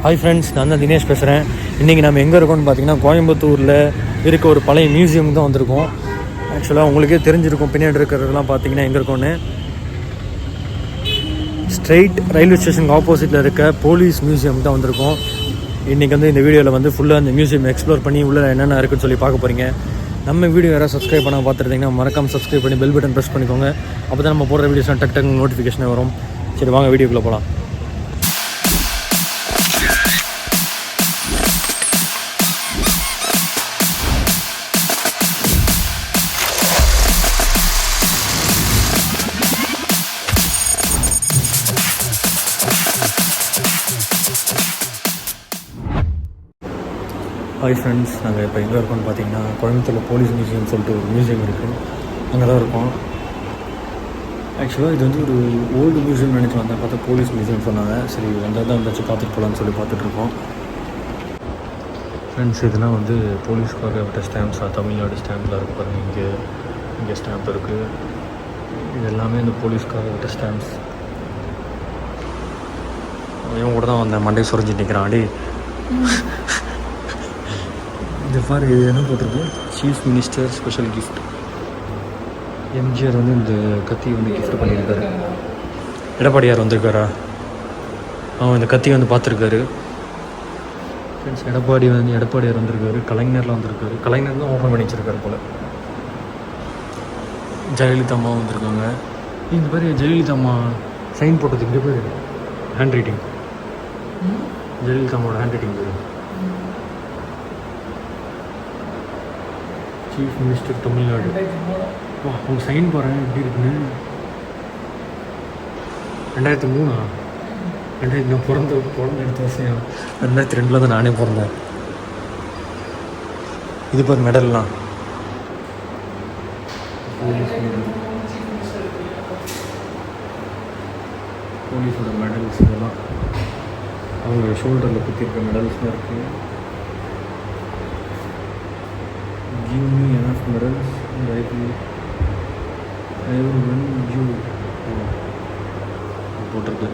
Hi friends, நான் தான் தினேஷ் பேசுகிறேன். இன்றைக்கி நம்ம எங்கே இருக்கோம்னு பார்த்தீங்கன்னா கோயம்புத்தூரில் இருக்க ஒரு பழைய மியூசியம் தான் வந்திருக்கோம். ஆக்சுவலாக உங்களுக்கே தெரிஞ்சிருக்கும் பின்னாடி இருக்கிறதெல்லாம் பார்த்தீங்கன்னா எங்கே இருக்கோன்னு. ஸ்ட்ரெயிட் ரயில்வே ஸ்டேஷனுக்கு ஆப்போசிட்டில் இருக்க போலீஸ் மியூசியம் தான் வந்திருக்கோம். இன்றைக்கி வந்து இந்த வீடியோவில் வந்து ஃபுல்லாக அந்த மியூசியம் எக்ஸ்ப்ளோர் பண்ணி உள்ளே என்னென்ன இருக்குன்னு சொல்லி பார்க்க போகிறீங்க. நம்ம வீடியோ யாராவது சப்ஸ்கிரைப் பண்ணால் பார்த்துருந்தீங்கன்னா மறக்காம சப்ஸ்கிரைப் பண்ணி பெல் பட்டன் ப்ரெஸ் பண்ணிக்கோங்க. அப்போ தான் நம்ம போடுற வீடியோஸ்லாம் டக் டக்கு நோட்டிஃபிகேஷனே வரும். சரி, வாங்க வீடியோக்குள்ளே போகலாம். ஹாய் ஃப்ரெண்ட்ஸ், நாங்கள் இப்போ எங்கே இருக்கோம்னு பார்த்தீங்கன்னா கோயம்புத்தூரில் போலீஸ் மியூசியம்னு சொல்லிட்டு ஒரு மியூசியம் இருக்குது. அங்கே தான் இருக்கோம். ஆக்சுவலாக இது வந்து ஒரு ஓல்டு மியூசியம் நினச்சி வந்தேன், பார்த்தா போலீஸ் மியூசியம் சொன்னாங்க. சரி, வந்தால் தான் வந்தாச்சு பார்த்துட்டு போகலான்னு சொல்லி பார்த்துட்ருக்கோம். ஃப்ரெண்ட்ஸ், இதெல்லாம் வந்து போலீஸ்க்காக விட்ட ஸ்டாம்ப்ஸாக தமிழ்நாடு ஸ்டாம்பில் இருக்குது பாருங்கள். இங்கே ஸ்டாம்ப் இருக்குது. இது எல்லாமே இந்த போலீஸ்க்காக விட்ட ஸ்டாம்ப்ஸ். இவன் கூட தான் வந்தேன், மண்டே சுரஞ்சிட்டு நிற்கிறான். அடி இந்த பாரு, இது என்ன போட்டிருக்கு, chief minister special gift. MGR வந்து இந்த கத்தி வந்து கிஃப்ட் பண்ணியிருக்காரு. எடப்பாடியார் வந்திருக்காரா? அவன் இந்த கத்தி வந்து பார்த்துருக்காரு. ஃப்ரெண்ட்ஸ், எடப்பாடியார் வந்திருக்காரு. கலைஞர்லாம் வந்திருக்காரு. கலைஞர் தான் ஓப்பன் பண்ணி வச்சிருக்காரு போல். ஜெயலலிதா அம்மா வந்திருக்காங்க. இந்த பேர் ஜெயலலிதா அம்மா சைன் போட்டது இங்கே பேர் ஹேண்ட் ரைட்டிங். ஜெயலலிதா அம்மாவோட ஹேண்ட் ரைட்டிங் பேர். Chief minister Tamil. வா, அவங்க சைன் போகிறேன் எப்படி இருக்குன்னு. 2003 நான் பிறந்த எடுத்த வருஷம் 2002 தான் நானே பிறந்தேன். இது பாரு மெடல்லாம். போலீஸோட மெடல்ஸ் இதெல்லாம் அவங்க ஷோல்டரில் குத்திருக்க மெடல்ஸ் தான் இருக்குது. Give me enough medals and I will win you. போட்டிருக்கு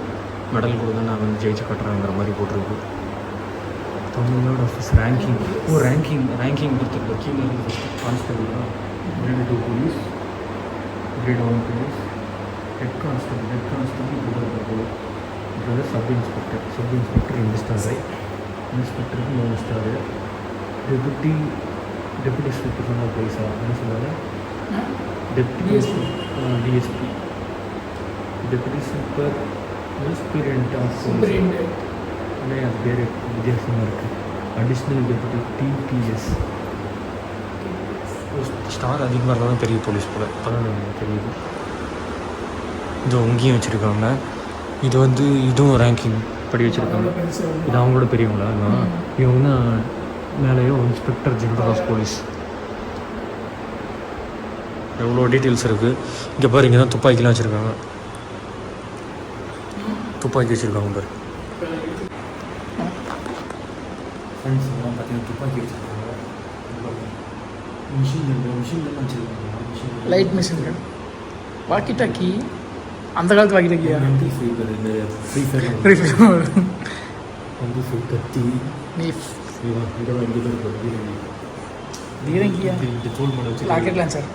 மெடல் கூட தான் நான் வந்து ஜெயிச்சு கட்டுறேங்கிற மாதிரி போட்டிருக்கு. Tamil Nadu office ranking. ரேங்கிங் கொடுத்துருக்கு. கீழே ஃபஸ்ட்டு கான்ஸ்டபிள் தான், grade 2 police, grade 1 police, head constable இது சப் இன்ஸ்பெக்டர் 2 ஸ்டாரு, இன்ஸ்பெக்டருக்கு 3 ஸ்டாரு, டெப்யூட்டி இன்ஸ்பெக்டர் சொன்னால் போலீஸா என்ன சொல்லுவாங்க, DSP deputy superintendent of police. ஆனால் அது பேர் வித்தியாசமாக இருக்குது. Additional deputy DPS. ஸ்டார் அதிகமாக இருந்தால் தான் பெரிய போலீஸ் போல். அப்போதான் தெரியுது. இது அங்கேயும் வச்சுருக்காங்க. இது வந்து இதுவும் ரேங்கிங் படி வச்சுருக்காங்க. இது அவங்களோட பெரியவங்களா? இவங்க தான் மேலேயோ இன்ஸ்பெக்டர் ஜெனரல் ஆஃப் போலீஸ். எவ்வளோ டீட்டெயில்ஸ் இருக்குது. இங்கே பாரு, இங்கே தான் துப்பாக்கிலாம் வச்சுருக்காங்க. துப்பாக்கி வச்சுருக்காங்க பாரு. ஃப்ரெண்ட்ஸ், எல்லாம் பார்த்தீங்கன்னா துப்பாக்கி வச்சுருக்காங்க. மிஷின்லாம் வச்சுருக்காங்க. Light machine, walkie talkie. அந்த காலத்து வாக்கி டாக்கியா? ஃப்ரீ ஃபயர் கத்தி. பீரங்கியா? தோல் மேலே வச்சு rocket launcher.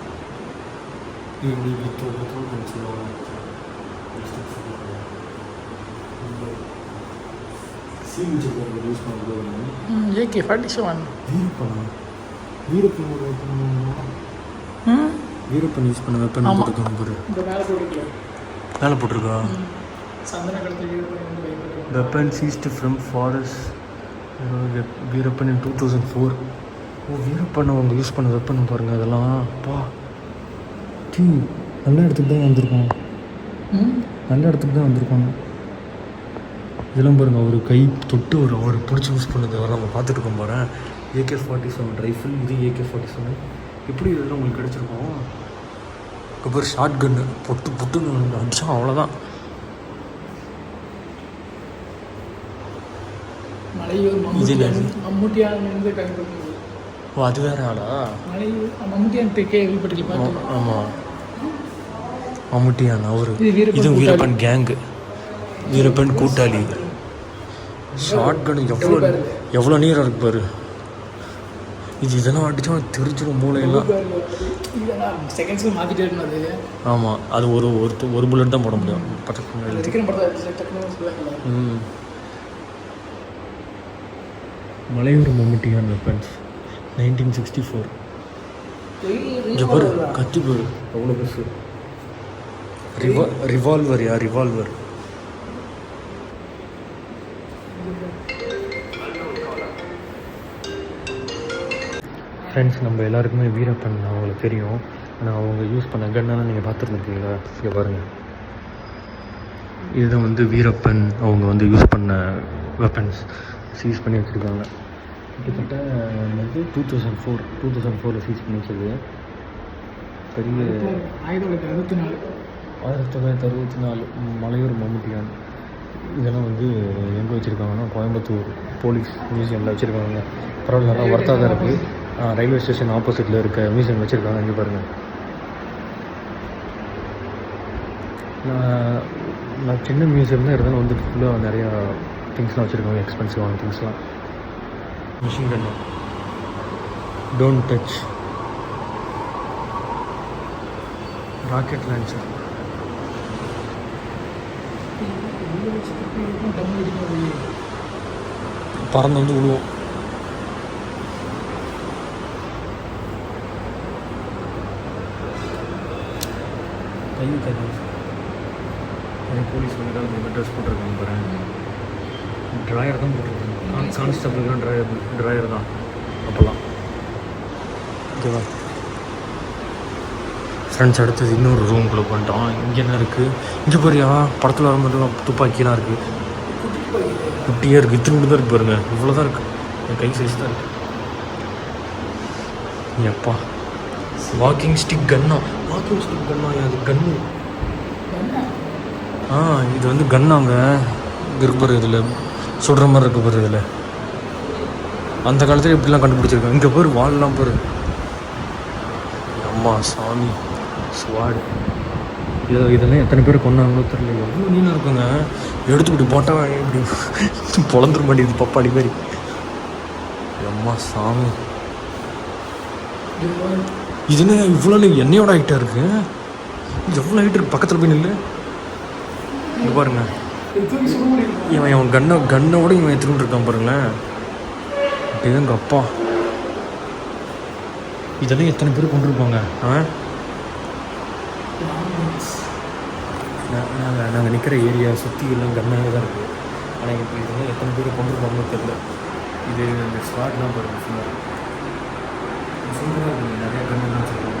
AK-47. Veerappan use பண்ண வெப்பன் போட்டுருக்காங்க பாரு. மேலே போட்டிருக்கா? Weapon seized from forest Veerappan in 2004. Veerappan அவங்க யூஸ் பண்ண வெப்பன் பாருங்கள். அதெல்லாம் அப்பா நல்ல இடத்துக்கு தான் வந்திருக்கோம். இதெல்லாம் பாருங்கள், அவர் கை தொட்டு அவர் பிடிச்சி யூஸ் பண்ணது அவர் நம்ம பார்த்துட்டு இருக்கோம் பாரு. AK-47 rifle. இது AK-47. எப்படி இதெல்லாம் உங்களுக்கு கிடச்சிருக்கோம்? அப்புறம் ஷார்ட் கன்னு புட்டுன்னு அடிச்சா அவ்வளோதான். ஓ, அது வேற ஆளா? ஆமாம், மம்முட்டியான் அவரு. இது வீரப்பன் கேங்கு, வீரப்பன் கூட்டாளி. ஷார்ட் கன் எவ்வளோ நீரம் இருக்கு பாரு. இதெல்லாம் அடிச்சா தெரிஞ்சிடும் மூளையெல்லாம். செகண்ட்ஸ்க்கு மாற்றிட்டே இருக்கணும் அது. ஆமாம், அது ஒரு புல்லட் தான் போட முடியும். மலையூர் மம்முட்டியான் வெப்பன்ஸ் 1964. இங்கே பாரு கத்தி பாரு அவ்வளோ பெருசு. Revolver revolver. ஃப்ரெண்ட்ஸ், நம்ம எல்லாருக்குமே வீரப்பன் அவங்களுக்கு தெரியும். ஆனால் அவங்க யூஸ் பண்ண கன்னெல்லாம் நீங்கள் பார்த்துருந்துருக்கீங்களா? இங்கே பாருங்கள், இதுதான் வந்து வீரப்பன் அவங்க வந்து யூஸ் பண்ண வெப்பன்ஸ் சீஸ் பண்ணி வச்சுருக்காங்க. கிட்டத்தட்ட வந்து 2004 சீஸ் பண்ணி வச்சது. பெரிய 1964 மலையூர் மம்முட்டியான். இதெல்லாம் வந்து எங்கே வச்சுருக்காங்கன்னா கோயம்புத்தூர் போலீஸ் மியூசியமில் வச்சுருக்காங்க. பரவாயில்ல, நல்லா ஒர்த்தாக தான் இருக்குது. ரயில்வே ஸ்டேஷன் ஆப்போசிட்டில் இருக்க மியூசியம் வச்சுருக்காங்க. இங்கே பாருங்கள், நான் சின்ன மியூசியம் தான் இருந்தாலும் வந்து ஃபுல்லாக நிறையா திங்ஸ்லாம் வச்சுருக்காங்க, எக்ஸ்பென்சிவான திங்ஸ்லாம். Machine gun, don't touch, rocket launcher. பறந்து வந்து விழுவோம். போலீஸ் வந்து இந்த ட்ரெஸ் போட்டிருக்காங்க பாருங்க. ட்ராயர் தான் போட்டிருக்காங்க. கான்ஸ்டபிளுக்குலாம் ட்ராயர் தான் அப்போல்லாம். ஓகேவா ஃப்ரெண்ட்ஸ், அடுத்தது இன்னொரு ரூம்குள்ளே பண்ணிட்டோம். இங்கே என்ன இருக்குது? இங்கே பாரியா, படத்தில் வரும்போதெல்லாம் துப்பாக்கிலாம் இருக்குது. குட்டியாக இருக்குது, இத்தனை தான் இருக்குது பாருங்க. இவ்வளோ தான் இருக்குது, என் கை சைஸ் தான் இருக்குது. எப்பா, வாக்கிங் ஸ்டிக் கன்னா அது கன்னு. இது வந்து கன்னாங்க இருக்கு பாரு. இதில் சுடுற மாதிரி இருக்கு பாரு. இதில் அந்த காலத்தில் இப்படிலாம் கண்டுபிடிச்சிருக்காங்க. இங்கே பாரு, வால்லாம் பாரு. அம்மா சாமி, ஸ்வாடு. இதெல்லாம் எத்தனை பேர் கொண்டாங்களோ தெரியல. எவ்வளோ நீளம் இருக்குங்க. எடுத்து இப்படி போட்டால் இப்படி பொழந்துட மாட்டேங்குது பப்பாடி மாதிரி. அம்மா சாமி, இதுன்னு இவ்வளோ என்னையோட ஹைட்டாக இருக்குது. எவ்வளோ ஹைட் இருக்குது, பக்கத்தில் போய் நில்லு. இங்கே பாருங்க, இவன் கண்ணோட இவன் எடுத்துக்கிட்டு இருக்கான் பாருங்களேன். எங்கள் அப்பா, இதெல்லாம் எத்தனை பேர் கொண்டிருப்பாங்க. நாங்கள் நிற்கிற ஏரியா சுற்றி எல்லாம் கண்ணாக தான் இருக்குது. ஆனால் இப்போ இதெல்லாம் எத்தனை பேர் கொண்டிருப்பாங்கன்னு தெரியல. இது இந்த ஸ்பாட்லாம் பாருங்கள், ஃபுல்லாக சூப்பராக இருக்குது. நிறையா கண்ணெல்லாம் வச்சுருக்காங்க.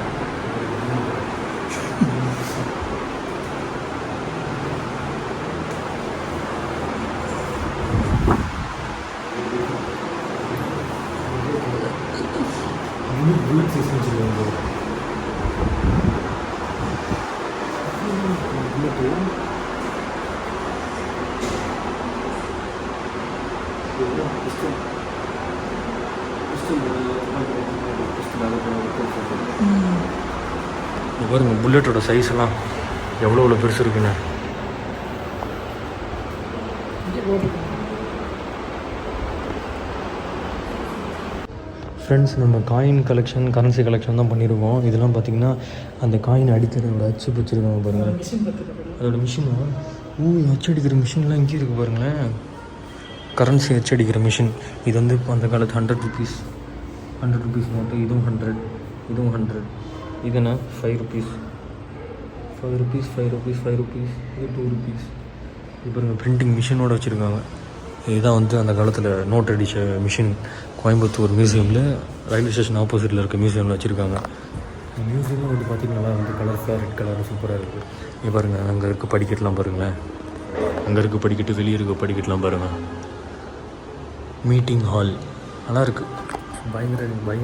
புல்லட் சைஸ் வச்சுருக்காங்க. பாருங்க புல்லட்டோட சைஸ் எல்லாம் எவ்வளோ பெருசு இருக்குன்னு. ஃப்ரெண்ட்ஸ், நம்ம காயின் கலெக்ஷன், கரன்சி கலெக்ஷன் தான் பண்ணியிருக்கோம். இதெல்லாம் பார்த்திங்கன்னா அந்த காயின் அடிக்கிறதோட அச்சு வச்சுருக்காங்க பாருங்கள். அதோட மிஷினா அச்சு அடிக்கிற மிஷின்லாம் இங்கே இருக்குது பாருங்களேன். கரன்சி அச்சு அடிக்கிற மிஷின். இது வந்து அந்த காலத்து 100 ருபீஸ் நோட்டு. இதுவும் 100, இதுவும் 100. இது என்ன 5 ருபீஸ், 5 ருபீஸ், இது 2 ருபீஸ். இது பாருங்கள், பிரிண்டிங் மிஷினோடு வச்சுருக்காங்க. இதுதான் வந்து அந்த காலத்தில் நோட் அடித்த மிஷின். கோயம்புத்தூர் மியூசியமில், ரயில்வே ஸ்டேஷன் ஆப்போசிட்டில் இருக்க மியூசியமில் வச்சுருக்காங்க. மியூசியமில் வந்து பார்த்திங்கன்னா வந்து கலர்ஃபுல்லாக ரெட் கலர் சூப்பராக இருக்குது. இங்கே பாருங்கள், அங்கே இருக்க படிக்கட்டெலாம் பாருங்களேன். அங்கே இருக்க படிக்கட்டு, வெளியே இருக்க படிக்கட்டெலாம் பாருங்கள். மீட்டிங் ஹால் நல்லா இருக்குது. பயங்கர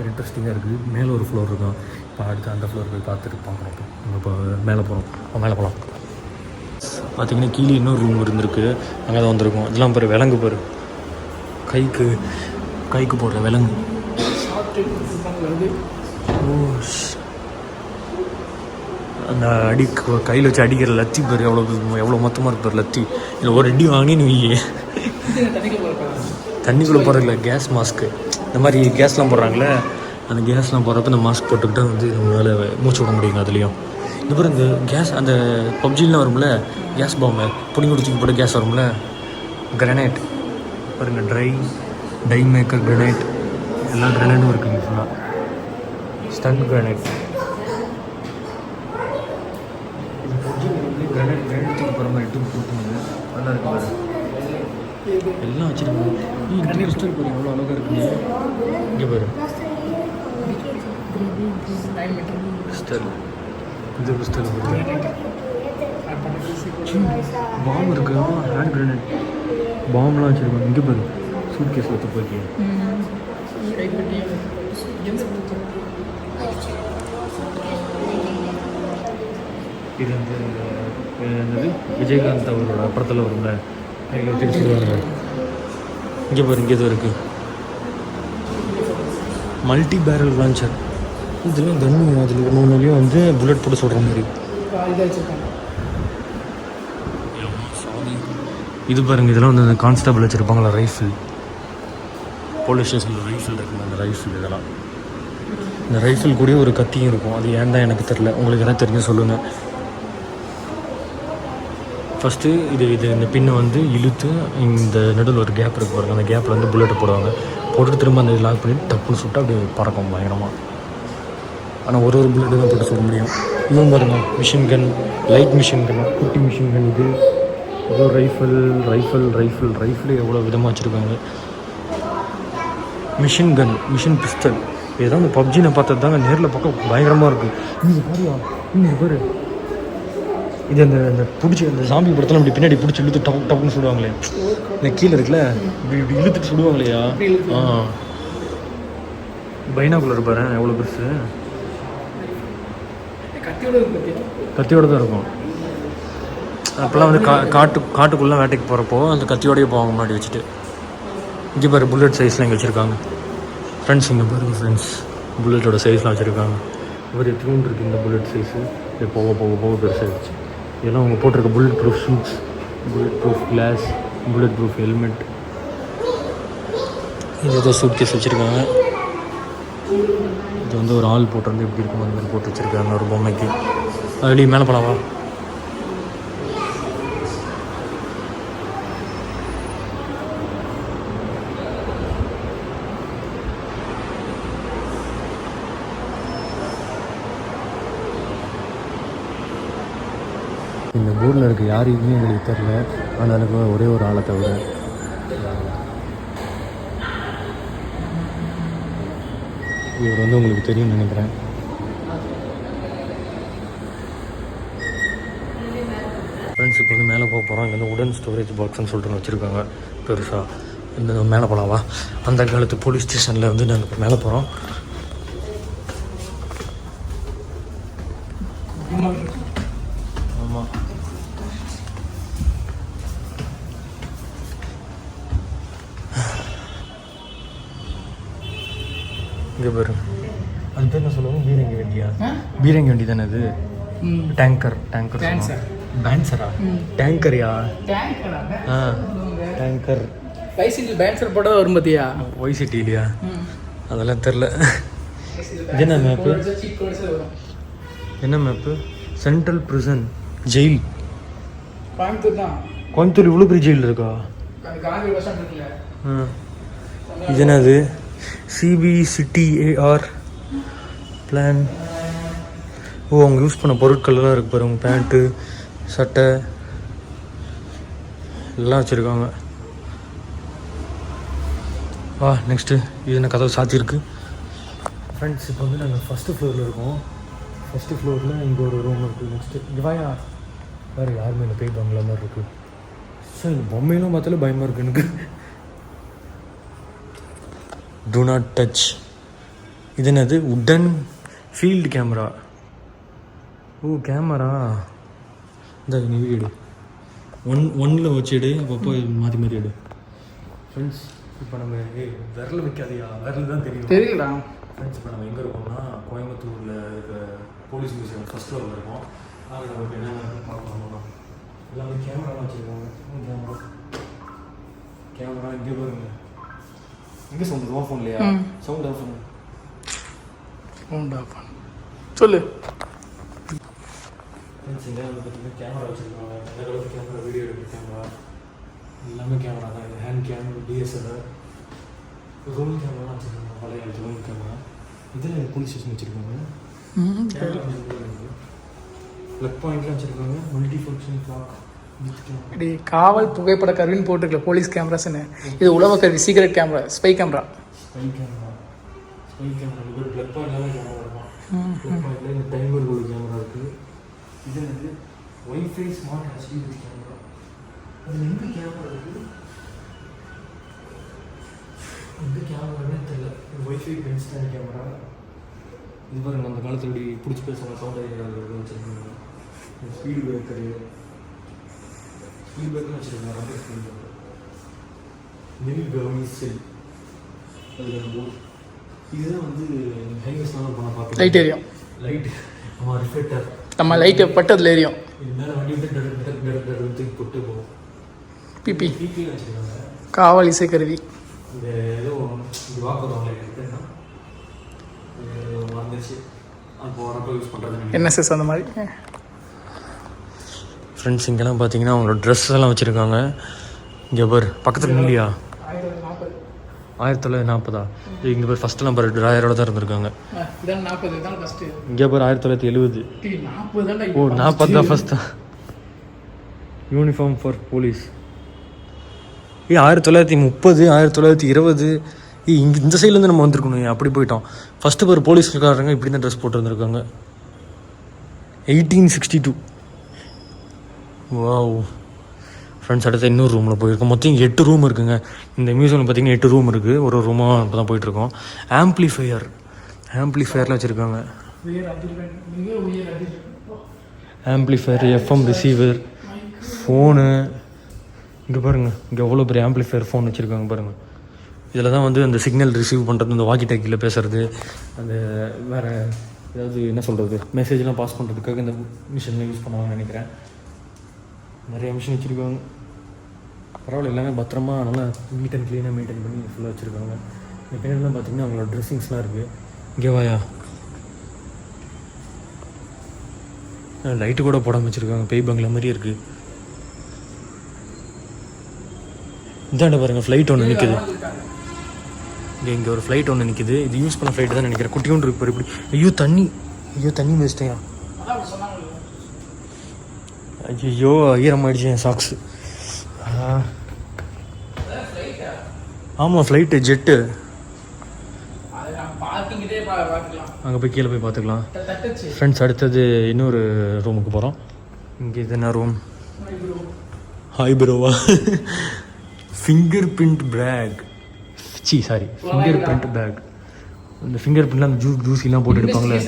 இன்ட்ரெஸ்டிங்காக இருக்குது. மேலே ஒரு ஃப்ளோர் இருக்கும். இப்போ அடுத்து அந்த ஃப்ளோர் போய் பார்த்துட்டு பார்க்குறோம். நம்ம இப்போ மேலே போகலாம். பார்த்திங்கன்னா கீழே இன்னொரு ரூம் இருந்திருக்கு. அங்கே தான் வந்திருக்கோம். இதெல்லாம் பாரு, விலங்கு பாரு, கைக்கு போடுற விலங்கு. அந்த கையில் வச்சு அடிக்கிற லத்தி பாரு, எவ்வளோ மொத்தமாக இருப்பார் லத்தி. இல்லை ஒரு அடி வாங்கினு தண்ணிக்குள்ளே போகிறதில்ல, கேஸ் மாஸ்க்கு. இந்த மாதிரி கேஸ்லாம் போடுறாங்களே, அந்த கேஸ்லாம் போடுறப்ப இந்த மாஸ்க் போட்டுக்கிட்டு வந்து நம்மளால் மூச்சு விட முடியுங்க அதுலேயும். இந்த பிறகு இந்த கேஸ் அந்த பப்ஜிலாம் வரும்ல, கேஸ் பாம்பு புடிங்கி குடிச்சிக்கு போட்டு கேஸ் வரும்ல, கிரனைட் பாருங்க, டை மேக்கர் கிரனைட், எல்லா கிரனைட்டும் இருக்குங்க ஃபுல்லாக. ஸ்டன் கிரனைட், இது பப்ஜி கிரனைட் தூக்கி போகிற மாதிரி தூக்கி போட்டுங்க, நல்லா இருக்கு பாரு. எல்லாம் வச்சுருக்காங்க. இங்கே கிறிஸ்டல் பாரு எவ்வளோ அழகாக இருக்குங்க. இங்கே பாரு கிறிஸ்டல், இது கிறிஸ்டல் பாம்பு இருக்கு, ஹேண்ட் கிரனேட் பாம்பெலாம் வச்சுருக்காங்க. இங்கே பாரு சூட் கேஸ் ஒத்து போய்க்கு. இது வந்து என்னது விஜயகாந்த் அவரோட படத்தில் வரும்ல, கையில் வச்சுட்டு சொல்லுவாங்க. இங்கே பாரு இங்கே எதுவும் இருக்குது, மல்டி பேரல் லான்ச்சர். இதெல்லாம் கன்னு, அதில் ஒன்றுலையும் வந்து புல்லட் போட்டு சொல்கிற மாதிரி. இது பாருங்கள், இதெல்லாம் வந்து அந்த கான்ஸ்டபிள் வச்சுருப்பாங்களா ரைஃபிள், போலீஸ் ஸ்டேஷனில் ரைஃபிள் இருக்குங்க, அந்த ரைஃபிள். இதெல்லாம் இந்த ரைஃபிள் கூட ஒரு கத்தியும் இருக்கும், அது ஏன் தான் எனக்கு தெரில, உங்களுக்கு எதாவது தெரிஞ்சு சொல்லுங்கள். ஃபஸ்ட்டு இந்த பின்னை வந்து இழுத்து இந்த நடுவில் ஒரு கேப் இருக்கு பாருங்க, அந்த கேப்பில் வந்து புல்லட்டை போடுவாங்க, போட்டுட்டு திரும்ப அந்த லாக் பண்ணி டப்புன்னு சுட்டு அப்படியே பறக்கும் பயங்கரமாக. ஆனால் ஒரு புல்லட்டு தான் போட்டு சொல்ல முடியும். இதுவும் பாருங்க machine gun, light machine gun, குட்டி மிஷின் கன். இது ஏதோ ரைஃபிள் எவ்வளோ விதமாக வச்சுருக்காங்க. மிஷின் கன், மிஷின் பிஸ்டல், இதுதான் அந்த பப்ஜி நான் பார்த்தது தாங்க, நேரில் பார்க்க பயங்கரமாக இருக்குது. இங்கே பாரு இது அந்த பிடிச்சி அந்த சாமி படத்தில் அப்படி பின்னாடி பிடிச்சி இழுத்து டப்புன்னு சுடுவாங்களே, இந்த கீழே இருக்குல்ல இப்படி இழுத்துட்டு சுடுவாங்களையா. பைனாக்குள்ளர் பாரு எவ்வளோ பெருசு, கத்தியோட தான் இருக்கும். அப்போல்லாம் வந்து காட்டுக்குள்ளே வேட்டைக்கு போகிறப்போ அந்த கத்தியோடையே போவாங்க முன்னாடி வச்சுட்டு. இங்கே பாரு புல்லட் சைஸ்லாம் இங்கே வச்சுருக்காங்க ஃப்ரெண்ட்ஸ். இங்கே பாருங்க ஃப்ரெண்ட்ஸ், புல்லட்டோட சைஸ்லாம் வச்சுருக்காங்க. ஒரு எத்தனை இருக்குது இந்த புல்லட் சைஸு, இது போக பெருசாகிடுச்சு. இதெல்லாம் அவங்க போட்டிருக்க bullet proof suits, bullet proof glass, bullet proof helmet. இது ஏதோ சூட் கேஸ் வச்சுருக்காங்க. இது வந்து ஒரு ஆள் போட்டிருந்து எப்படி இருக்கும் அந்த மாதிரி போட்டு வச்சுருக்காங்க ஒரு பொம்மைக்கு. அதுலேயும் மேலே போகலாமா? இந்த போர்டில் இருக்க யாரையுமே எங்களுக்கு தெரில, ஆனால் எனக்கு ஒரே ஒரு ஆளை தவிர. இவர் வந்து உங்களுக்கு தெரியும்னு நினைக்கிறேன். ஃப்ரெண்ட்ஸ் இப்போ வந்து மேலே போக போகிறோம். இங்கே வந்து உடன் ஸ்டோரேஜ் பாக்ஸ்ன்னு சொல்லிட்டு ஒன்று வச்சுருக்காங்க பெருசாக. இந்த மேலே போகலாவா? அந்த காலத்து போலீஸ் ஸ்டேஷனில் வந்து நாங்கள் இப்போ மேலே போகிறோம். ஆமாம், இங்கே பாரு, அது பேர் என்ன சொல்லுவாங்க, பீரங்கி வண்டியா? பீரங்கி வண்டி தானே அது? டேங்கர் பேன்சரா? டேங்கரியா? டேங்கர் பைசைக்கிள் பேன்சர் போட்டால் வரும் பார்த்தியா? ஒய்சிட்டி இல்லையா? அதெல்லாம் தெரில. இது என்ன மேப்பு? என்ன map? Central prison jail Coimbatore தான். கோயம்புத்தூர் இவ்வளோ பெரிய ஜெயில் இருக்கா? இது என்னது? CBCTAR plan. ஓ, அவங்க யூஸ் பண்ண பொருட்கள்லாம் இருக்குது பாரு, அவங்க பேண்ட்டு சட்டை எல்லாம் வச்சுருக்காங்க. நெக்ஸ்ட்டு இது என்ன கதவு சாத்தியிருக்கு? ஃப்ரெண்ட்ஸ் இப்போ வந்து நாங்கள் ஃபஸ்ட்டு ஃப்ளோரில் இருக்கோம். ஃபஸ்ட்டு ஃப்ளோரில் இங்கே ஒரு ரூம் இருக்குது. நெக்ஸ்ட்டு இங்கே வாயா, வேறு யாருமே இல்லை, பேய் பங்களா மாதிரி இருக்குது. சார் இந்த பொம்மையெல்லாம் பார்த்தாலே பயமாக இருக்குது எனக்கு. To not touch. இது என்னது? உடன் ஃபீல்டு கேமரா. ஓ, கேமரா இந்த நீ வீடு ஒன்னில் வச்சுடு, அப்பப்போ மாற்றி எடு. ஃப்ரெண்ட்ஸ் இப்போ நம்ம விரல் வைக்காதையா? விரல் தான் தெரியல. ஃப்ரெண்ட்ஸ் இப்போ நம்ம எங்கே இருக்கோம்னா கோயம்புத்தூரில் இருக்க போலீஸ் மியூசியம் ஃபஸ்ட் ஃப்ளோரில் இருக்கோம். அங்கே நமக்கு என்னென்ன பார்க்கணும், எல்லாமே கேமராலாம் வச்சுருக்காங்க. கேமரா கேமரா இங்கே பாருங்க. எங்கே சவுண்ட் ஓ ஃபோன்லையா? சவுண்ட் ஆஃப் பண்ணு. சவுண்ட் ஆஃப் பண்ணு. சொல்லு. ஃப்ரெண்ட்ஸ் இங்கே வந்து பார்த்தீங்கன்னா கேமரா வச்சுருக்காங்க. எந்த அளவுக்கு கேமரா, வீடியோ எடுக்கிற கேமரா எல்லாமே கேமரா தான். இது hand game, DSLR, room camera வச்சுருக்காங்க. பழைய காலத்து ரூம் கேமரா. இதில் போலீஸ் ஸ்டேஷன் வச்சுருக்காங்க. ப்ளக் பாயிண்ட்லாம் வச்சுருக்காங்க. Multi function clock. இப்படி காவல் புகைப்பட கருவின்னு போட்டுருக்கல போலீஸ் கேமராஸ்ன்னு. இது உளவு கருவி, secret camera, spy camera. Spy camera இது ப்ளக் பாயிண்ட்லாம் கேமரா இருக்கும். ப்ளக் பாயிண்டில் இந்த டைமர் ஒரு கேமரா இருக்குது. இது வந்து wifi smart HD with camera. அதில் எங்கே கேமரா இருக்குது? எங்கே கேமரானே தெரியல. Wifi pen stand camera. இது பாருங்க, அந்த காலத்தில் இப்படி பிடிச்சி பேசுவாங்க. சவுண்ட் வச்சுருக்காங்க. ஸ்பீடு பிரேக்கரு, ஸ்பீட் பிரேக்கர்னு வச்சுருக்காங்க. ரொம்ப ஸ்பீட் பிரேக்கர். மில் கவர்மெண்ட் செல். இதுதான் வந்து ஹைவேஸ்லாம் பண்ண பார்த்து லைட் எரியும். லைட் நம்ம ரிஃப்ளெக்டர். நம்ம லைட்டு பட்டதில் எரியும். இது மேலே வண்டி விட்டு தூக்கி போட்டு போகும். பிபி பிபின்னு வச்சுருக்காங்க. காவல் இசைக்கருவி. இந்த ஏதோ இது வாக்குறவங்க இருக்குன்னா வந்துச்சு. அப்போ வரப்போ யூஸ் பண்ணுறது என்எஸ்எஸ் அந்த மாதிரி. ஃப்ரெண்ட்ஸ் இங்கெல்லாம் பார்த்தீங்கன்னா அவங்களோட ட்ரெஸ் எல்லாம் வச்சுருக்காங்க. இங்கே பாரு பக்கத்தில் இல்லையா? 1940. இங்கே பேர் ஃபஸ்ட்டெல்லாம் பாரு 2000 தான் இருந்திருக்காங்க. இங்கே பாரு 1970. ஓ 40 தான் ஃபஸ்ட்டு. Uniform for police. 1930, 1920. இங்கே இந்த சைட்லேருந்து நம்ம வந்திருக்கணும். அப்படி போயிட்டோம். ஃபஸ்ட்டு பேர் போலீஸ்காரங்க இப்படி தான் ட்ரெஸ் போட்டுருந்துருக்காங்க. 1862. வாவ். ஃப்ரெண்ட்ஸ் அடுத்த இன்னொரு ரூமில் போயிருக்கோம். மொத்தம் 8 ரூம் இருக்குங்க. இந்த மியூசியமில் பார்த்தீங்கன்னா 8 ரூம் இருக்குது. ஒரு ரூமாக இப்போ தான் போயிட்டுருக்கோம். ஆம்ப்ளிஃபயர்லாம் வச்சுருக்காங்க. Amplifier, FM receiver, phone. இங்கே பாருங்கள், இங்கே எவ்வளோ பெரிய ஆம்ப்ளிஃபயர் ஃபோன் வச்சுருக்காங்க பாருங்கள். இதில் தான் வந்து அந்த சிக்னல் ரிசீவ் பண்ணுறது, இந்த வாக்கி டாக்கியில் பேசுகிறது, அந்த வேறு ஏதாவது என்ன சொல்கிறது மெசேஜ்லாம் பாஸ் பண்ணுறதுக்காக இந்த மிஷினில் யூஸ் பண்ணுவாங்கன்னு நினைக்கிறேன். நிறைய மிஷின் வச்சுருக்காங்க. பரவாயில்ல, எல்லாமே பத்திரமா நல்லா நீட் அண்ட் க்ளீனாக மெயின்டைன் பண்ணி ஃபுல்லாக வச்சுருக்காங்க. இந்த பின்னாடிலாம் பார்த்திங்கன்னா அவங்களோட ட்ரெஸ்ஸிங்ஸ்லாம் இருக்குது. இங்கே வாயா, லைட்டு கூட போடாமல் வச்சுருக்காங்க. பேய் பங்களா மாதிரி இருக்குது. இதாண்ட பாருங்கள், ஃப்ளைட் ஒன்று நிற்குது. இங்கே ஒரு ஃப்ளைட் ஒன்று நிற்குது. இது யூஸ் பண்ண ஃப்ளைட்டு தான் நினைக்கிறேன். குட்டி ஒன்று இருக்கு இப்படி. ஐயோ தண்ணி மிதிச்சிட்டேன். ஐயோ ஈரமாயிடுச்சு என் சாக்ஸு. ஆமாம் ஃப்ளைட்டு, ஜெட்டு. அங்கே போய் கீழே போய் பார்த்துக்கலாம். ஃப்ரெண்ட்ஸ் அடுத்தது இன்னொரு ரூமுக்கு போகிறோம். இங்கே இது என்ன ரூம்? ஹைப்ரோவா? Finger print bag. Finger print bag. இந்த ஃபிங்கர் பிரிண்ட்லாம் அந்த ஜூஸிலாம் போட்டு எடுப்பாங்களே,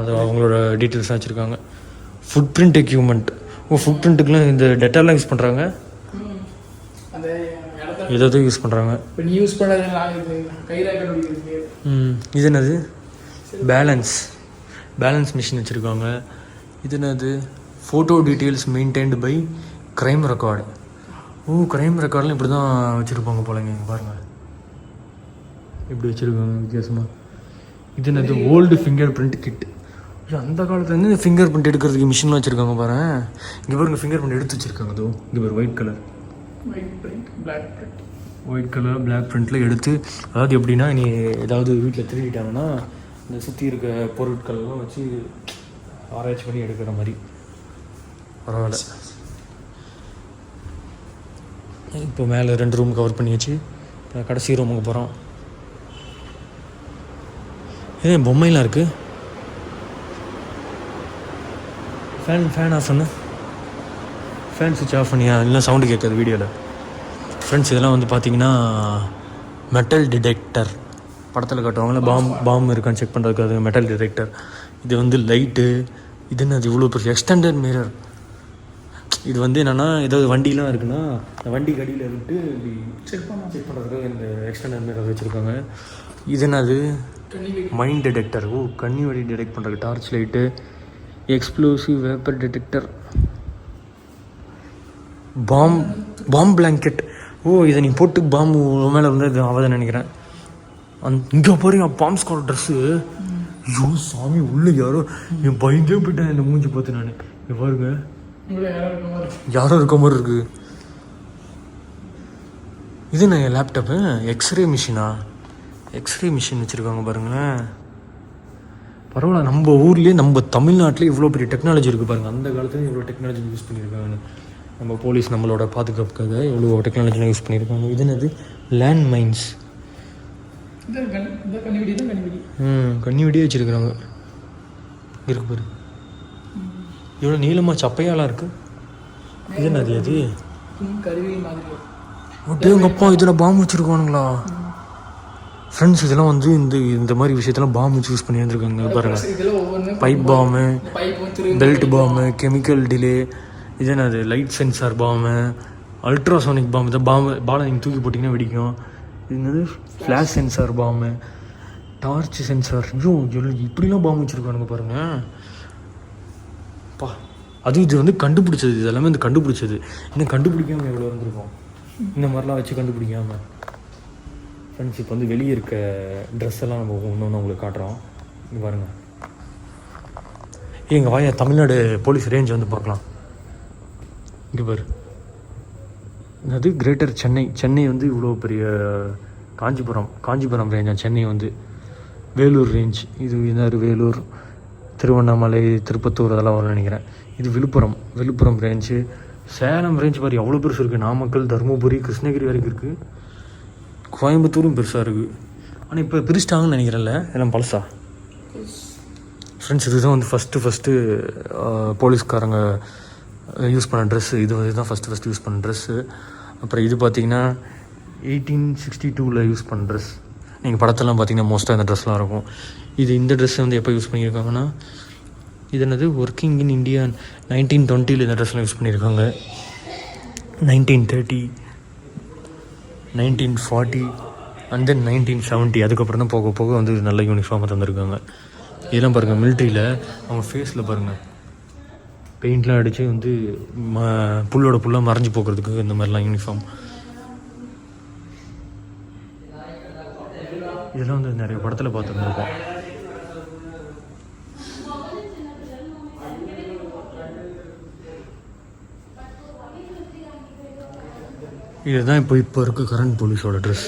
அது அவங்களோட டீட்டெயில்ஸ்லாம் வச்சுருக்காங்க. Foot print equipment. ஃபுட் பிரிண்ட்டுக்குலாம் இந்த டெட்டாலாம் யூஸ் பண்ணுறாங்க. ஏதாவது யூஸ் பண்ணுறாங்க. இது என்னது? பேலன்ஸ் மிஷின் வச்சுருக்காங்க. இது என்னது? Photo details maintained by crime record. Crime ரெக்கார்ட்லாம் இப்படி தான் வச்சுருப்பாங்க போலங்க. இங்கே பாருங்கள் இப்படி வச்சுருக்காங்க வித்தியாசமாக. இது என்னது? Old finger print kit. அந்த காலத்துலேருந்து இந்த ஃபிங்கர் பிரிண்ட் எடுக்கிறதுக்கு மிஷின்லாம் வச்சுருக்காங்க பாரு. இங்கே பாருங்க, ஃபிங்கர் பிரிண்ட் எடுத்து வச்சுருக்காங்க. அதோ இங்கே பாரு, ஒயிட் கலர் பிளாக் பிரிண்ட்டில் எடுத்து, அதாவது எப்படின்னா நீ ஏதாவது வீட்டில் திருடிட்டாங்கன்னா இந்த சுற்றி இருக்க பொருட்கள்லாம் வச்சு ஆராய்ச்சி பண்ணி எடுக்கிற மாதிரி. பரவாயில்ல. இப்போ மேலே 2 ரூம் கவர் பண்ணியாச்சு. இப்போ கடைசி ரூமுக்கு போகிறோம். ஏன் பொம்மைலாம் இருக்குது? ஃபேன் ஆஃப் பண்ணு. ஃபேன் சுவிட்ச் ஆஃப் பண்ணியா? இல்லை சவுண்டு கேட்காது வீடியோவில். ஃப்ரெண்ட்ஸ் இதெல்லாம் வந்து பார்த்தீங்கன்னா மெட்டல் டிடெக்டர். படத்தில் காட்டுவாங்களே பாம் இருக்கான்னு செக் பண்ணுறதுக்கு, அது மெட்டல் டிடெக்டர். இது வந்து லைட்டு. இது என்ன? அது இவ்வளோ பெரிய எக்ஸ்டெண்டட் மிரர். இது வந்து என்னென்னா, ஏதாவது வண்டிலாம் இருக்குன்னா அந்த வண்டி கடியில் விட்டு இப்படி செக் பண்ணுறதுக்காக இந்த எக்ஸ்டெண்டட் மிரர் வச்சுருக்காங்க. இது என்னது? Mine detector. கண்ணி வடி டிடெக்ட் பண்ணுறதுக்கு torch light. Explosive vapour detector. Bomb blanket. ஓ இதை நீ போட்டு பாம்பு மேலே வந்து இது ஆகாதுன்னு நினைக்கிறேன். இங்கே பாருங்க பாம் ஸ்குவாட் ட்ரெஸ்ஸு. ஐயோ சாமி உள்ள யாரோ என் பயந்தே போயிட்டேன் இந்த மூஞ்சி பார்த்து. நான் இங்கே பாருங்க யாரோ இருக்க மாதிரி இருக்கு. இது நான் என் லேப்டாப்பு எக்ஸ்ரே மிஷினா? எக்ஸ்ரே மிஷின் வச்சுருக்காங்க பாருங்களேன். பரவாயில்ல, நம்ம ஊர்லேயே நம்ம தமிழ்நாட்டிலே இவ்வளோ பெரிய டெக்னாலஜி இருக்குது பாருங்கள். அந்த காலத்துலேயும் இவ்வளோ டெக்னாலஜி யூஸ் பண்ணியிருக்காங்க. நம்ம போலீஸ் நம்மளோட பாதுகாப்புக்காக எவ்வளோ டெக்னாலஜிலாம் யூஸ் பண்ணியிருக்காங்க. இது என்னது? Land mines. கண்ணி வெடியே வச்சுருக்குறாங்க. இருக்கு பாரு இவ்வளோ நீளமாக சப்பையாலாம் இருக்குது. இது என்னது? அது எங்கள் அப்பா இதில் பாம்பு வச்சுருக்கானுங்களா? ஃப்ரெண்ட்ஸ் இதெல்லாம் வந்து இந்த மாதிரி விஷயத்தெல்லாம் பாம்பு யூஸ் பண்ணி வந்துருக்காங்க பாருங்கள். பைப் பாம்பு, பெல்ட் பாம்பு, கெமிக்கல் டிலே, இது என்னது? லைட் சென்சார் பாம்பு, அல்ட்ராசோனிக் பாம்பு. இந்த பாலை நீங்கள் தூக்கி போட்டிங்கன்னா வெடிக்கும். இது என்னது? ஃப்ளாஷ் சென்சார் பாம்பு, டார்ச் சென்சார். ஐயோ இப்படிலாம் பாம்பு வச்சுருக்கானுங்க பாருங்கள். பா அது இது வந்து கண்டுபிடிச்சது. இது எல்லாமே வந்து கண்டுபிடிச்சது. இன்னும் கண்டுபிடிக்காமல் எவ்வளோ இருந்திருக்கும் இந்த மாதிரிலாம் வச்சு கண்டுபிடிக்காமல். ஃப்ரெண்ட்ஸ் இப்போ வந்து வெளியே இருக்க ட்ரெஸ் எல்லாம் நம்ம ஒன்று உங்களுக்கு காட்டுறோம். இங்கே பாருங்கள். எங்கள் வாயா தமிழ்நாடு போலீஸ் ரேஞ்ச் வந்து பார்க்கலாம். இங்கே பாரு, அது கிரேட்டர் சென்னை வந்து இவ்வளோ பெரிய காஞ்சிபுரம் ரேஞ்சா. சென்னை வந்து வேலூர் ரேஞ்ச். இது என்ன? வேலூர், திருவண்ணாமலை, திருப்பத்தூர் அதெல்லாம் வரும்னு நினைக்கிறேன். இது விழுப்புரம் ரேஞ்சு. சேலம் ரேஞ்ச் பாரு எவ்வளோ பெருசு இருக்குது. நாமக்கல், தருமபுரி, கிருஷ்ணகிரி வரைக்கும் இருக்குது. கோயம்புத்தூரும் பெருசாக இருக்குது. ஆனால் இப்போ பிரிச்சிட்டாங்கன்னு நினைக்கிறேன்ல, எல்லாம் பழசா. ஃப்ரெண்ட்ஸ் இதுதான் வந்து ஃபஸ்ட்டு போலீஸ்காரங்க யூஸ் பண்ண ட்ரெஸ்ஸு. இதுதான் ஃபஸ்ட்டு யூஸ் பண்ண ட்ரெஸ்ஸு. அப்புறம் இது பார்த்திங்கன்னா 1862 யூஸ் பண்ண ட்ரெஸ். நீங்கள் படத்தெல்லாம் பார்த்தீங்கன்னா மோஸ்ட்டாக இந்த ட்ரெஸ்லாம் இருக்கும். இந்த ட்ரெஸ்ஸை வந்து எப்போ யூஸ் பண்ணியிருக்காங்கன்னா, இது என்னது? ஒர்க்கிங் இன் இந்தியா 1920 இந்த ட்ரெஸ்லாம் யூஸ் பண்ணியிருக்காங்க. 1930, 1940 அண்ட் தென் 1970. அதுக்கப்புறம் தான் போக வந்து நல்ல யூனிஃபார்மாக தந்துருக்காங்க. இதெல்லாம் பாருங்கள் மிலிட்ரியில் அவங்க ஃபேஸில் பாருங்கள் பெயிண்ட்லாம் அடித்து வந்து புல்லாக மறைஞ்சி போக்குறதுக்கு இந்த மாதிரிலாம் யூனிஃபார்ம். இதெல்லாம் வந்து நிறைய படத்தில் பார்த்துருந்துருக்கோம். இதுதான் இப்போ இருக்க கரண்ட் போலீஸோட ட்ரெஸ்.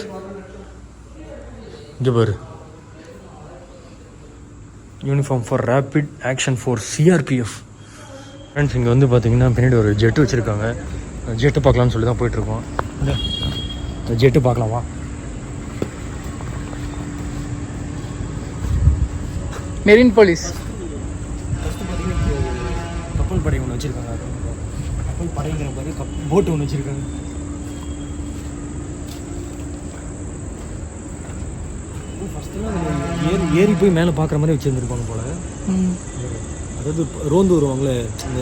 இங்கே பாரு, uniform for rapid action force CRPF. Friends இங்கே வந்து பார்த்தீங்கன்னா பின்னாடி ஒரு ஜெட்டு வச்சுருக்காங்க. ஜெட்டு பார்க்கலான்னு சொல்லி தான் போயிட்டுருக்கோம். இந்த ஜெட்டு பார்க்கலாமா? மெரின் போலீஸ் கப்பல் படை ஒன்று வச்சுருக்காங்க. கப்பல் படைங்கிற பாரு போட்டு ஒன்று வச்சுருக்காங்க. ஏறி போய் மேலே பார்க்குற மாதிரி வச்சுருந்துருப்பாங்க போல. அதாவது ரோந்து வருவாங்களே இந்த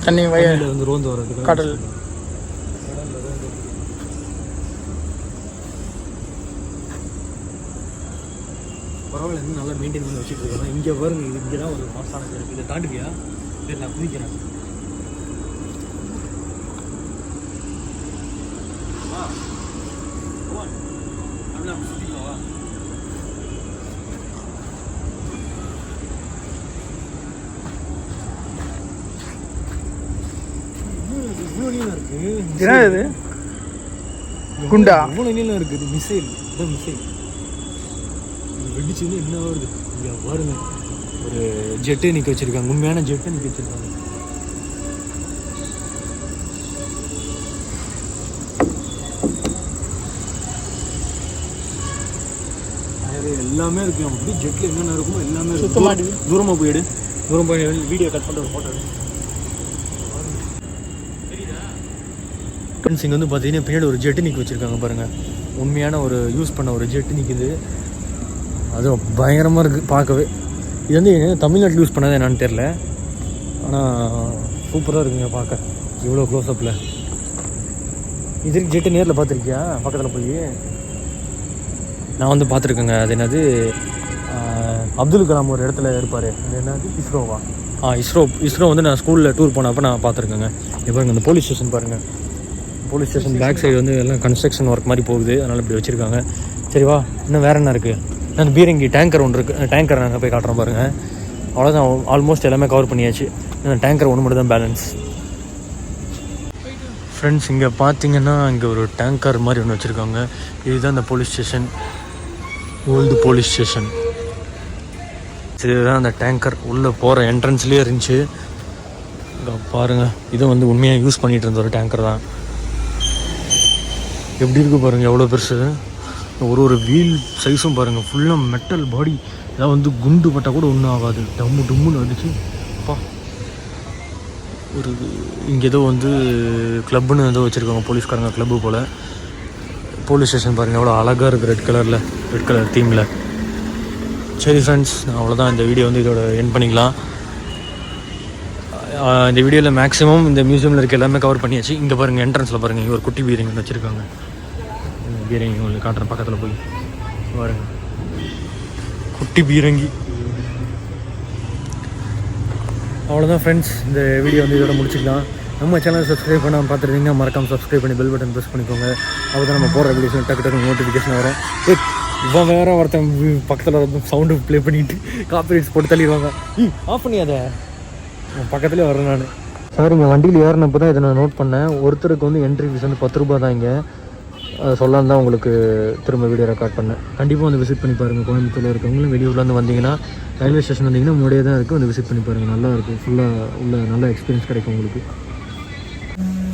தண்ணி வயலில் வந்து ரோந்து வர்றதுக்கு. கடல் பரவாயில்ல, இன்னும் நல்லா மெயின்டைன் பண்ணி வச்சுட்டு இருக்காங்க. இங்கே பாருங்க, இது இங்கே தான் ஒரு மாசான இருக்குது. இதை தாண்டிக்கியா? இல்லை நான் குதிக்கிறேன். இவ்வளோ நீளம் இருக்குது. இது குண்டா? இவ்வளோ நீளம் இருக்குது. மிசைல், இதான் மிசைல். வெடிச்சுன்னு என்ன வருது இங்கே பாருங்க. ஒரு ஜெட்டு நிற்க வச்சுருக்காங்க. உண்மையான ஜெட்டு நிற்க வச்சுருக்காங்க. எல்லாமே இருக்குது. அப்படி ஜெட்டில் என்னென்ன இருக்குமோ எல்லாமே இருக்குது. தூரமாக போயிடு. தூரம் போய் வீடியோ கட் பண்ணுற ஒரு ஃபோட்டோ. ஃப்ரெண்ட்ஸ் இங்கே வந்து பார்த்தீங்கன்னா பின்னாடி ஒரு ஜெட்டு நிற்க வச்சுருக்காங்க பாருங்கள். உண்மையான ஒரு யூஸ் பண்ண ஒரு ஜெட்டு நிற்குது. அது பயங்கரமாக இருக்குது பார்க்கவே. இது வந்து தமிழ்நாட்டில் யூஸ் பண்ணது என்னன்னு தெரில. ஆனால் சூப்பராக இருக்குங்க பார்க்க இவ்வளோ க்ளோஸ்அப்பில். இது ஜெட்டு நேரில் பார்த்துருக்கியா? பக்கத்தில் போய் நான் வந்து பார்த்துருக்கேங்க. அது என்னது, அப்துல் கலாம் ஒரு இடத்துல இருப்பார். அது என்னது, இஸ்ரோவா? இஸ்ரோ வந்து நான் ஸ்கூலில் டூர் போனப்போ நான் பார்த்துருக்கேங்க. இப்போ பாருங்கள் இந்த போலீஸ் ஸ்டேஷன் பாருங்கள். போலீஸ் ஸ்டேஷன் பேக் சைடு வந்து எல்லாம் கன்ஸ்ட்ரக்ஷன் ஒர்க் மாதிரி போகுது, அதனால் இப்படி வச்சுருக்காங்க. சரிவா, இன்னும் வேறு என்ன இருக்குது? அந்த பீரங்கி டேங்கர் ஒன்று இருக்குது, டேங்கர் நாங்கள் போய் காட்டுறோம் பாருங்கள். அவ்வளோதான், ஆல்மோஸ்ட் எல்லாமே கவர் பண்ணியாச்சு. இந்த டேங்கர் ஒன்று மட்டும் தான் பேலன்ஸ். ஃப்ரெண்ட்ஸ், இங்கே பார்த்தீங்கன்னா இங்கே ஒரு டேங்கர் மாதிரி ஒன்று வச்சுருக்காங்க. இதுதான் இந்த police station, old police station. இதுதான் அந்த டேங்கர் உள்ளே போகிற என்ட்ரன்ஸ்லேயே இருந்துச்சு. பாருங்கள், இது வந்து உண்மையாக யூஸ் பண்ணிகிட்டு இருந்த ஒரு டேங்கர் தான். எப்படி இருக்குது பாருங்கள், எவ்வளோ பெருசு. ஒரு வீல் சைஸும் பாருங்கள், ஃபுல்லாக மெட்டல் பாடி. இதான் வந்து குண்டு பட்டால் கூட ஒன்றும் ஆகாது, டம்முன்னு அடிச்சு. அப்பா, ஒரு இங்கே ஏதோ வந்து கிளப்புன்னு ஏதோ வச்சுருக்காங்க, போலீஸ்காரங்க கிளப்பு போல். போலீஸ் ஸ்டேஷன் பாருங்கள் எவ்வளோ அழகாக இருக்குது, ரெட் கலர் தீமில். சரி ஃப்ரெண்ட்ஸ், அவ்வளோதான், இந்த வீடியோ வந்து இதோட எண்ட் பண்ணிக்கலாம். இந்த வீடியோவில் மேக்ஸிமம் இந்த மியூசியமில் இருக்க எல்லாமே கவர் பண்ணியாச்சு. இங்கே பாருங்கள், என்ட்ரன்ஸில் பாருங்கள், இங்கே ஒரு குட்டி பீரங்கி ஒன்று வச்சுருக்காங்க. பீரங்கி உங்களுக்கு காட்டுறேன், பக்கத்தில் போய் பாருங்கள், குட்டி பீரங்கி. அவ்வளோதான் ஃப்ரெண்ட்ஸ், இந்த வீடியோ வந்து இதோட முடிச்சுக்கலாம். நம்ம சேனல் சப்ஸ்கிரைப் பண்ணாமல் பார்த்துருந்தீங்கன்னா மறக்காமல் சப்ஸ்கிரைப் பண்ணி பெல் பட்டன் ப்ரெஸ் பண்ணிக்கோங்க. அப்போ தான் நம்ம போடுற வீடியோஸ் டக்கு நோட்டிஃபிகேஷன் வரும். இவன் வேறு ஒருத்தன் பக்கத்தில் சவுண்டு ப்ளே பண்ணிவிட்டு காப்பிரைட்ஸ் போட்டு தள்ளிடுவாங்க. ஆஃப் பண்ணி அதை பக்கத்துலேயே வரேன் நான். சார், இங்கே வண்டியில் ஏறினப்போ தான் இதை நான் நோட் பண்ணேன். ஒருத்தருக்கு வந்து என்ட்ரி ஃபீஸ் வந்து 10 ரூபா தான். இங்கே அதை சொல்லலாம் தான் உங்களுக்கு திரும்ப வீடியோ ரெக்கார்ட் பண்ணேன். கண்டிப்பாக வந்து விசிட் பண்ணி பாருங்கள். கோயம்புத்தூரில் இருக்கவங்களும் வெளியூர்லேருந்து வந்தீங்கன்னா, ரயில்வே ஸ்டேஷன் வந்தீங்கன்னா முன்னாடியே தான் இருக்குது, வந்து விசிட் பண்ணி பாருங்கள். நல்லா இருக்கும், ஃபுல்லாக உள்ள நல்ல எக்ஸ்பீரியன்ஸ் கிடைக்கும் உங்களுக்கு.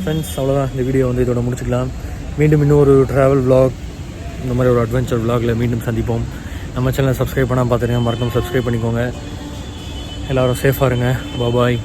ஃப்ரெண்ட்ஸ், அவ்வளோதான், இந்த வீடியோ வந்து இதோட முடிச்சுக்கலாம். மீண்டும் இன்னொரு ட்ராவல் விலாக், இந்த மாதிரி ஒரு அட்வென்ச்சர் விலாகில் மீண்டும் சந்திப்போம். நம்ம சேனலை சப்ஸ்கிரைப் பண்ணால் பார்த்துருங்க, மறக்காம சப்ஸ்கிரைப் பண்ணிக்கோங்க. எல்லோரும் சேஃபாக இருங்க. பாய்.